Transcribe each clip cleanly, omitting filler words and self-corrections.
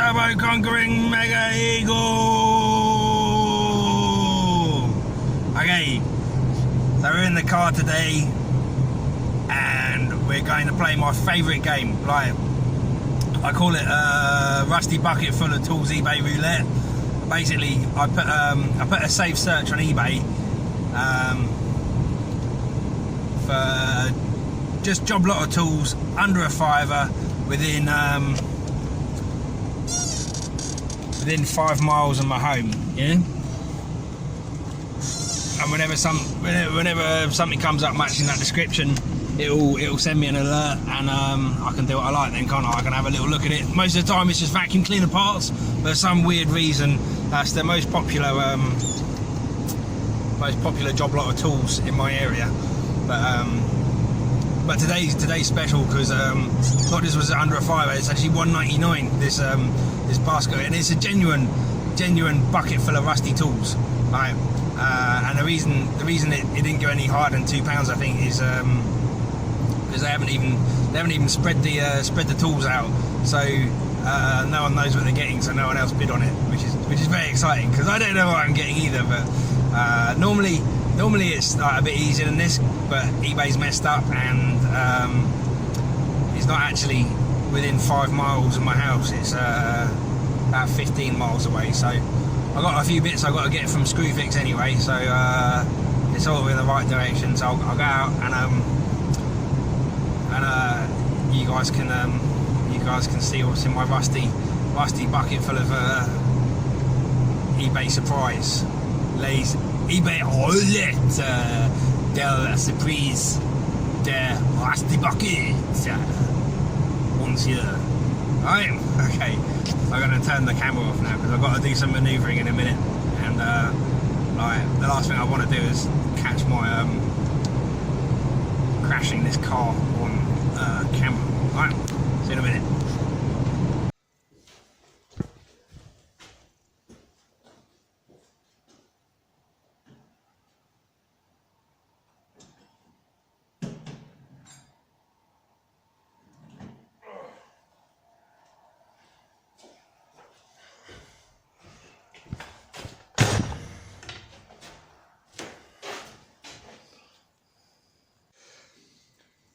turbo conquering mega eagle. Okay, so we're in the car today and we're going to play my favourite game. Like, I call it rusty bucket full of tools eBay roulette. Basically, I put a safe search on eBay for just job lot of tools under a fiver within 5 miles of my home. Yeah. And whenever something comes up matching that description, it'll send me an alert, and I can do what I like then, can't I? I can have a little look at it. Most of the time it's just vacuum cleaner parts, but for some weird reason that's the most popular job lot of tools in my area. But today's special because not just was it under a fiver, it's actually $1.99 this basket, and it's a genuine bucket full of rusty tools. Right? And the reason it didn't go any higher than £2, I think, is because they haven't even spread the tools out, so no one knows what they're getting, so no one else bid on it, which is very exciting because I don't know what I'm getting either. But normally it's like a bit easier than this, but eBay's messed up and it's not actually within 5 miles of my house. It's about 15 miles away, so I've got a few bits I've got to get from Screwfix anyway, so it's all in the right direction. So I'll go out and you guys can see what's in my rusty bucket full of eBay surprise. Les eBay roulette del surprise der rusty bucket. Monsieur. Right, okay. I'm going to turn the camera off now because I've got to do some manoeuvring in a minute, and like, the last thing I want to do is catch my crashing this car on camera. Right, see you in a minute.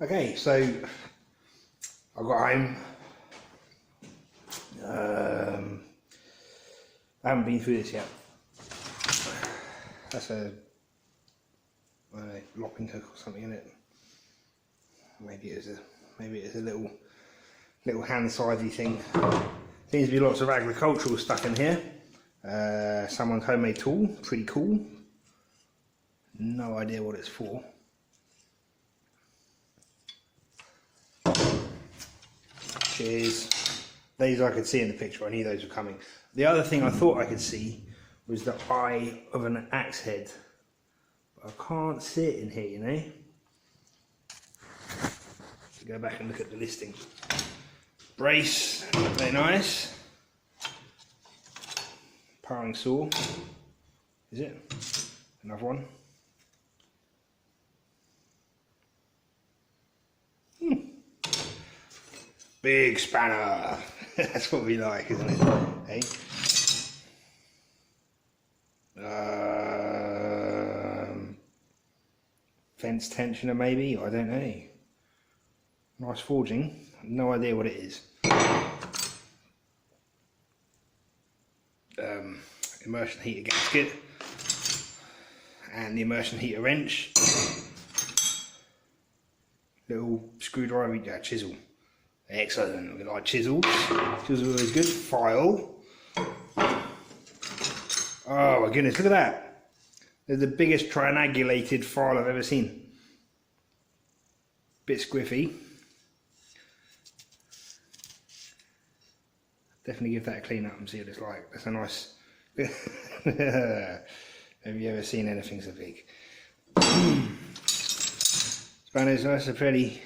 Okay, so I got home. I haven't been through this yet. That's a locking hook or something in it. Maybe it is a little hand sizey thing. Seems to be lots of agricultural stuff in here. Someone's homemade tool, pretty cool. No idea what it's for. Cheers. These I could see in the picture. I knew those were coming. The other thing I thought I could see was the eye of an axe head, but I can't see it in here, you know. So go back and look at the listing. Brace, very nice. Powering saw. Is it? Another one. Big spanner. That's what we like, isn't it? Hey. Fence tensioner maybe, I don't know. Nice forging. No idea what it is. Immersion heater gasket and the immersion heater wrench. Little screwdriver, chisel. Excellent. We like chisels. Chisels is good. File. Oh my goodness, look at that. They're the biggest triangulated file I've ever seen. Bit squiffy. Definitely give that a clean up and see what it's like. That's a nice... Have you ever seen anything so big? Spanners, nice and pretty.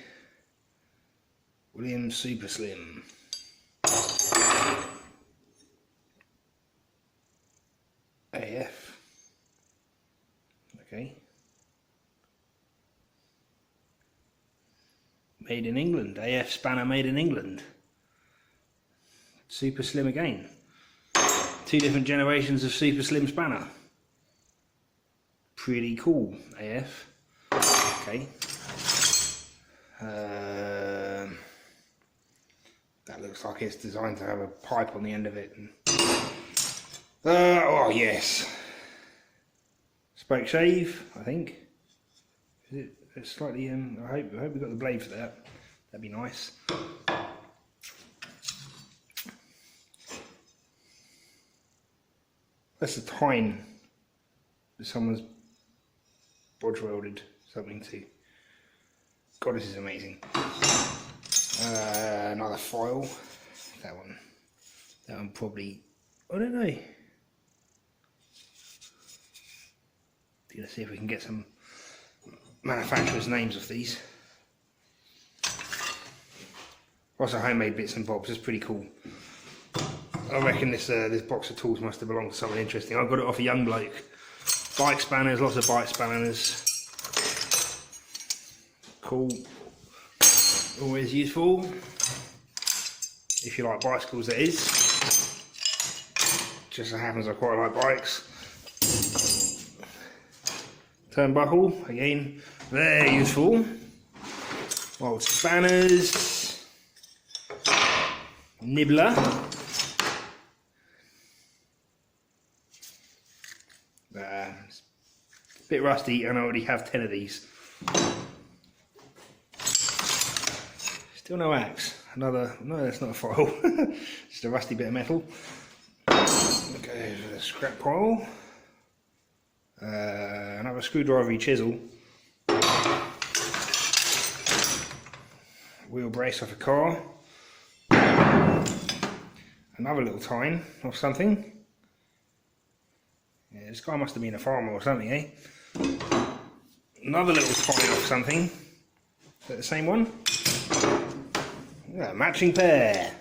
Williams Super Slim. AF. Okay. Made in England. AF spanner made in England. super slim again. 2 different generations of super slim spanner. Pretty cool AF. Okay. That looks like it's designed to have a pipe on the end of it. Oh yes. Spoke shave, I think. Is it? It's slightly. I hope we got the blade for that. That'd be nice. That's a tine that someone's bodge welded something to. God, this is amazing. Another foil. That one probably. I don't know. Gonna see if we can get some manufacturers' names of these. Also homemade bits and bobs. It's pretty cool. I reckon this box of tools must have belonged to someone interesting. I got it off a young bloke. Bike spanners, lots of bike spanners. Cool. Always useful. If you like bicycles, that is. Just so happens I quite like bikes. Turnbuckle, again, very useful. Old spanners. Nibbler. It's a bit rusty and I already have 10 of these. Still no axe. No, that's not a file. Just a rusty bit of metal. Okay, the scrap pile. Another screwdriver chisel. Wheel brace off a car. Another little tine of something. Yeah, this guy must have been a farmer or something, eh? Another little tine of something. Is that the same one? Yeah, matching pair.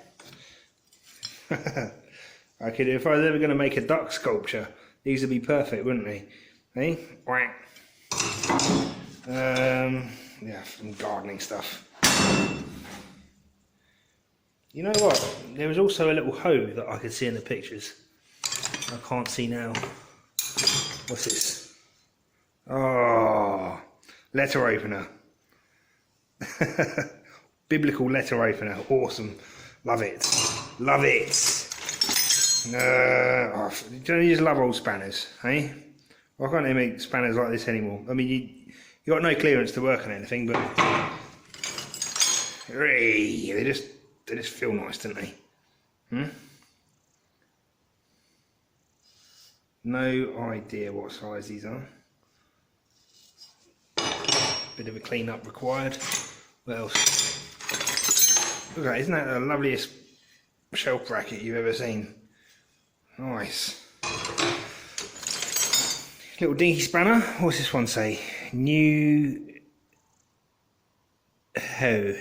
Okay, if I was ever going to make a duck sculpture, these would be perfect, wouldn't they? Eh? Whack. Yeah, some gardening stuff. You know what? There was also a little hoe that I could see in the pictures. I can't see now. What's this? Oh, letter opener. Biblical letter opener. Awesome. Love it. Love it. Don't you just love old spanners, eh? Why can't they make spanners like this anymore? I mean, you got no clearance to work on anything, but they just feel nice, don't they? No idea what size these are. Bit of a clean up required. What else? Look at that, isn't that the loveliest shelf bracket you've ever seen? Nice. Little dinky spanner. What's this one say? New hoe.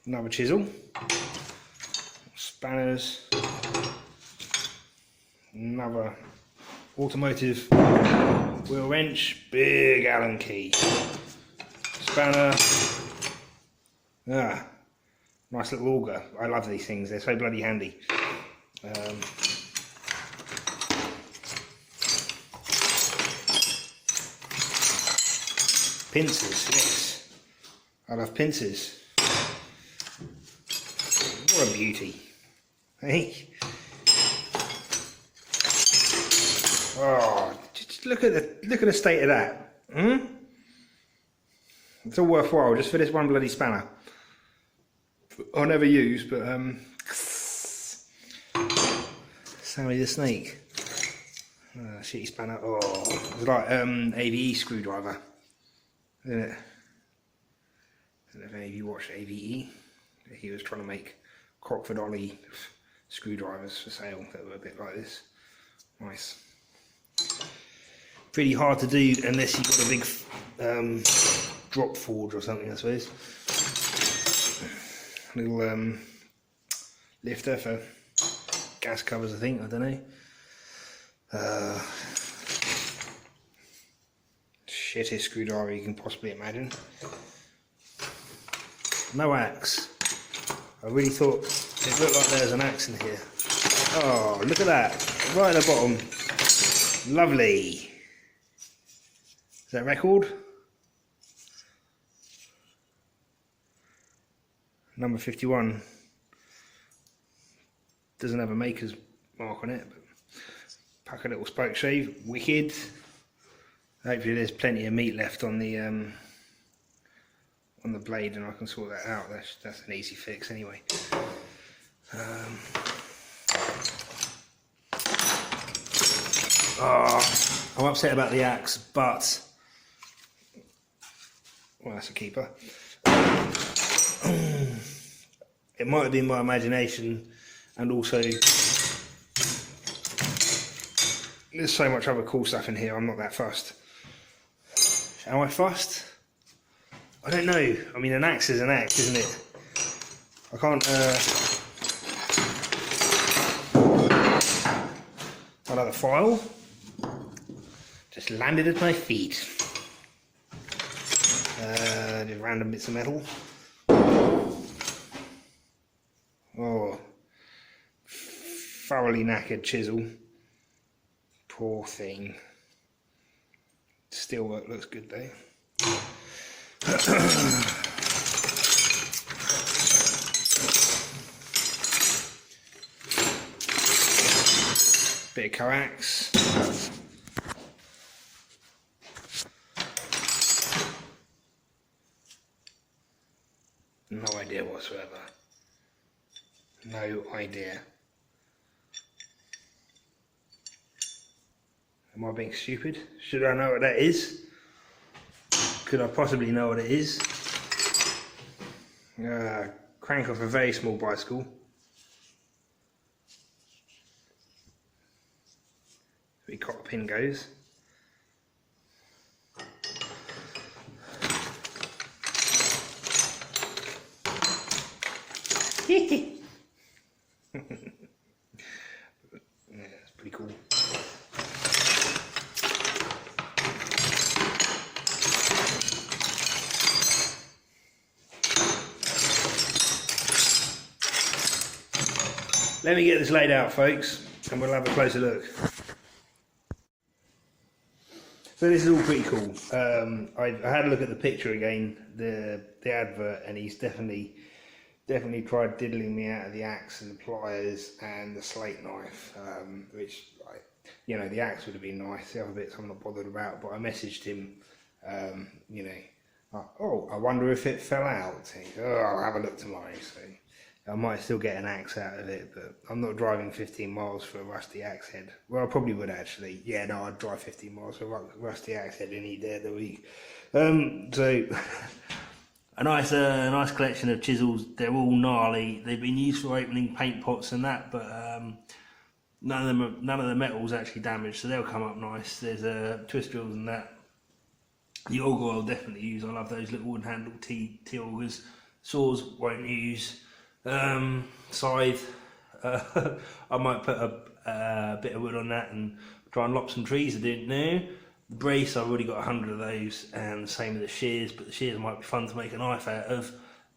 Another chisel. Spanners. Another automotive wheel wrench. Big Allen key. Spanner. Nice little auger. I love these things, they're so bloody handy. Pincers, yes. I love pincers. What a beauty. Hey? Oh, just look at the state of that. It's all worthwhile just for this one bloody spanner. I'll never use, but Sammy the Snake. Shitty spanner. Oh, it's like AVE screwdriver, isn't it? I don't know if any of you watched AVE. He was trying to make Crockford Ollie screwdrivers for sale that were a bit like this. Nice. Pretty hard to do unless you've got a big drop forge or something, I suppose. Little lifter for gas covers, I think. I don't know. shittest screwdriver you can possibly imagine. No axe. I really thought it looked like there was an axe in here. Oh, look at that. Right at the bottom. Lovely. Is that record? Number 51. Doesn't have a maker's mark on it, but pack a little spoke shave. Wicked. Hopefully there's plenty of meat left on the blade and I can sort that out. That's an easy fix anyway. I'm upset about the axe, but well, that's a keeper. It might have been my imagination, and also there's so much other cool stuff in here. I'm not that fussed. Am I fussed? I don't know. I mean, an axe is an axe, isn't it? I can't. Another file just landed at my feet. Just random bits of metal. Oh, thoroughly knackered chisel. Poor thing. Steelwork looks good though. Bit of coax. No idea whatsoever. No idea. Am I being stupid? Should I know what that is? Could I possibly know what it is? Crank off a very small bicycle. The cotter pin goes. Yeah, that's pretty cool. Let me get this laid out, folks, and we'll have a closer look. So this is all pretty cool. I had a look at the picture again, the advert, and he's definitely tried diddling me out of the axe and the pliers and the slate knife, which, you know, the axe would have been nice. The other bits I'm not bothered about, but I messaged him, you know, oh, I wonder if it fell out. I'll have a look tomorrow. So I might still get an axe out of it, but I'm not driving 15 miles for a rusty axe head. Well, I probably would actually. Yeah, no, I'd drive 15 miles for a rusty axe head any day of the week. So a nice collection of chisels. They're all gnarly. They've been used for opening paint pots and that, but none of the metal's actually damaged, so they'll come up nice. There's twist drills and that. The auger I'll definitely use. I love those little wooden handle T augers. Saws won't use. Scythe, I might put a bit of wood on that and try and lop some trees I didn't know. The brace, I've already got 100 of those, and the same with the shears, but the shears might be fun to make a knife out of.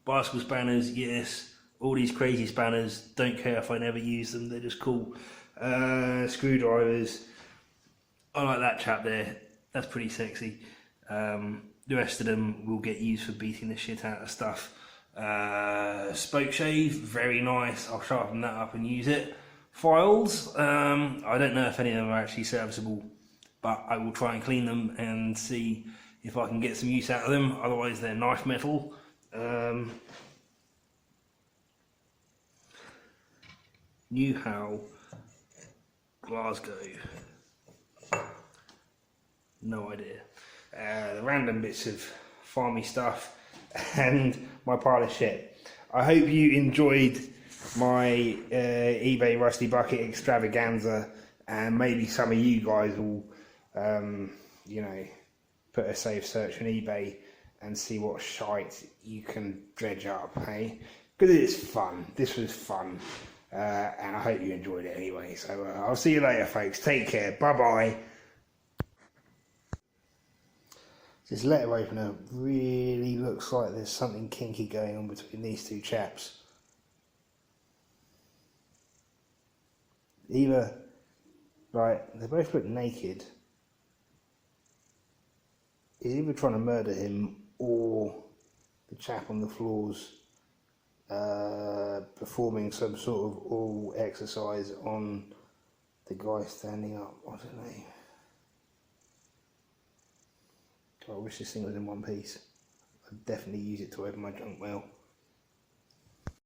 Bicycle spanners, yes. All these crazy spanners, don't care if I never use them, they're just cool. Screwdrivers, I like that chap there, that's pretty sexy. The rest of them will get used for beating the shit out of stuff. Spoke shave, very nice. I'll sharpen that up and use it. Files, I don't know if any of them are actually serviceable, but I will try and clean them and see if I can get some use out of them. Otherwise they're knife metal. Newhow, Glasgow, no idea. The random bits of farmy stuff and my pile of shit. I hope you enjoyed my eBay Rusty Bucket extravaganza, and maybe some of you guys will you know, put a safe search on eBay and see what shite you can dredge up, hey? Because it's fun. This was fun, and I hope you enjoyed it anyway. So I'll see you later, folks. Take care. Bye bye. This letter opener really looks like there's something kinky going on between these two chaps. Either, like, they both look naked. He's either trying to murder him, or the chap on the floor's performing some sort of oral exercise on the guy standing up. I don't know. I wish this thing was in one piece. I'd definitely use it to open my junk mail.